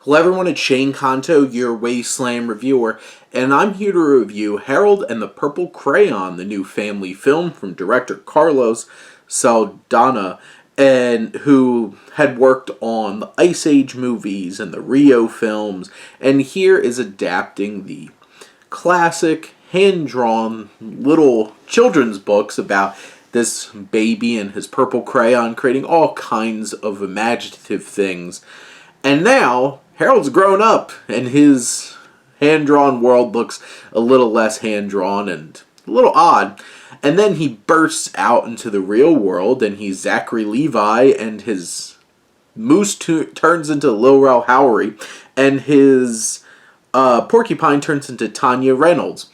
Hello everyone, it's Shane Kanto, your Wasteland reviewer, and I'm here to review Harold and the Purple Crayon, the new family film from director Carlos Saldana, and who had worked on the Ice Age movies and the Rio films, and here is adapting the classic hand-drawn little children's books about this baby and his purple crayon creating all kinds of imaginative things. And now Harold's grown up, and his hand-drawn world looks a little less hand-drawn and a little odd. And then he bursts out into the real world, and he's Zachary Levi, and his moose turns into Lil Rel Howery, and his porcupine turns into Tanya Reynolds.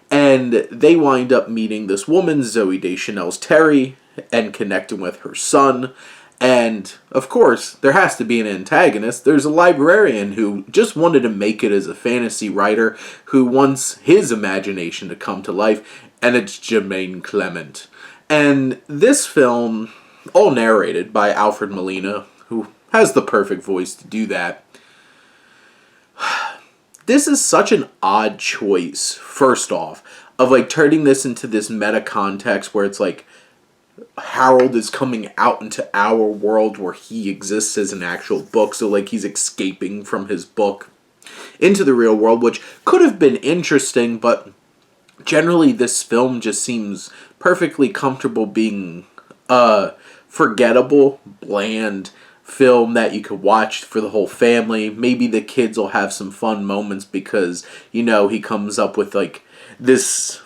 And they wind up meeting this woman, Zoe Deschanel's Terry, and connecting with her son. And, of course, there has to be an antagonist. There's a librarian who just wanted to make it as a fantasy writer who wants his imagination to come to life, and it's Jermaine Clement. And this film, all narrated by Alfred Molina, who has the perfect voice to do that. This is such an odd choice, first off, of like turning this into this meta context where it's like, Harold is coming out into our world where he exists as an actual book, so like he's escaping from his book into the real world, which could have been interesting, but generally this film just seems perfectly comfortable being a forgettable, bland film that you could watch for the whole family. Maybe the kids will have some fun moments because, you know, he comes up with like this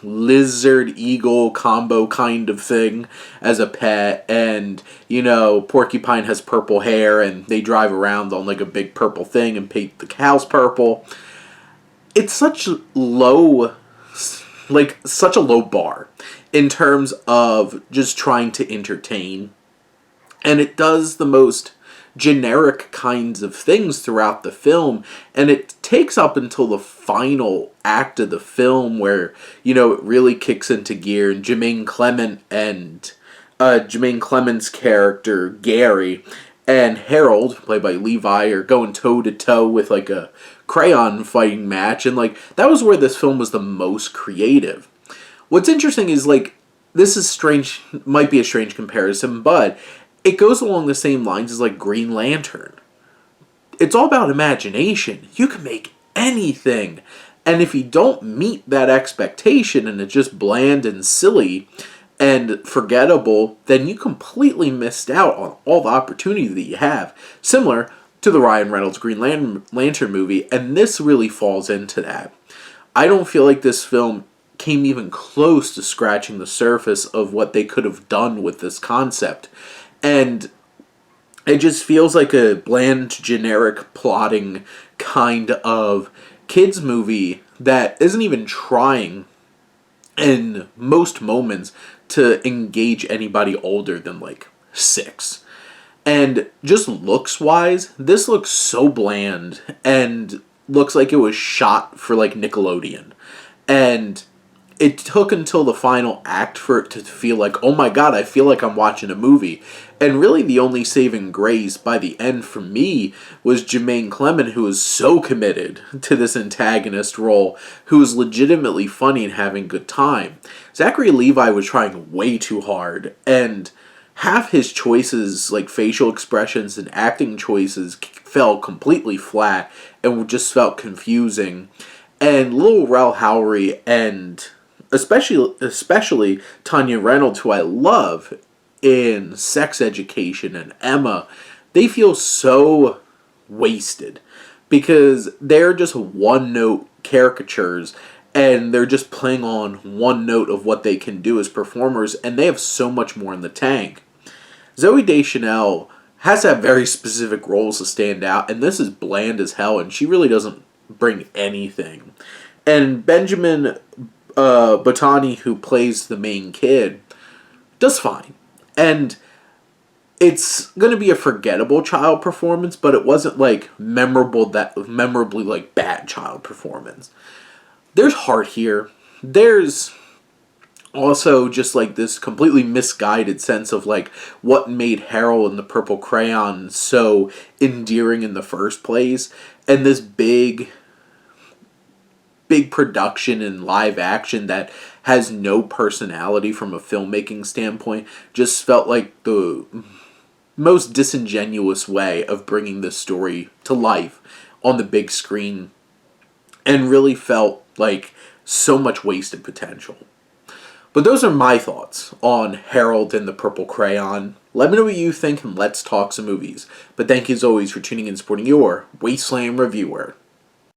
lizard-eagle combo kind of thing as a pet, and, you know, Porcupine has purple hair, and they drive around on, like, a big purple thing and paint the cows purple. It's such a low bar in terms of just trying to entertain, and it does the most generic kinds of things throughout the film, and it takes up until the final act of the film where, you know, it really kicks into gear, and Jermaine Clement's character Gary and Harold, played by Levi, are going toe-to-toe with like a crayon fighting match, and like that was where this film was the most creative. What's interesting is like, this is strange, might be a strange comparison, but it goes along the same lines as like Green Lantern. It's all about imagination. You can make anything. And if you don't meet that expectation and it's just bland and silly and forgettable, then you completely missed out on all the opportunity that you have. Similar to the Ryan Reynolds Green Lantern movie, and this really falls into that. I don't feel like this film came even close to scratching the surface of what they could have done with this concept. And it just feels like a bland, generic, plotting kind of kids movie that isn't even trying, in most moments, to engage anybody older than, like, 6. And just looks-wise, this looks so bland and looks like it was shot for, like, Nickelodeon. And it took until the final act for it to feel like, oh my god, I feel like I'm watching a movie. And really the only saving grace by the end for me was Jermaine Clement, who was so committed to this antagonist role, who was legitimately funny and having a good time. Zachary Levi was trying way too hard, and half his choices, like facial expressions and acting choices, fell completely flat and just felt confusing. And Lil Rel Howery and especially Tanya Reynolds, who I love in Sex Education and Emma, they feel so wasted because they're just one-note caricatures and they're just playing on one note of what they can do as performers, and they have so much more in the tank. Zoe Deschanel has to have very specific roles to stand out, and this is bland as hell, and she really doesn't bring anything. And Benjamin Botani, who plays the main kid, does fine. And it's going to be a forgettable child performance, but it wasn't like memorably like bad child performance. There's heart here. There's Also, just like this completely misguided sense of like what made Harold and the Purple Crayon so endearing in the first place, and this big production in live action that has no personality from a filmmaking standpoint just felt like the most disingenuous way of bringing this story to life on the big screen, and really felt like so much wasted potential. But those are my thoughts on Harold and the Purple Crayon. Let me know what you think and let's talk some movies. But thank you as always for tuning in and supporting your Wasteland Reviewer.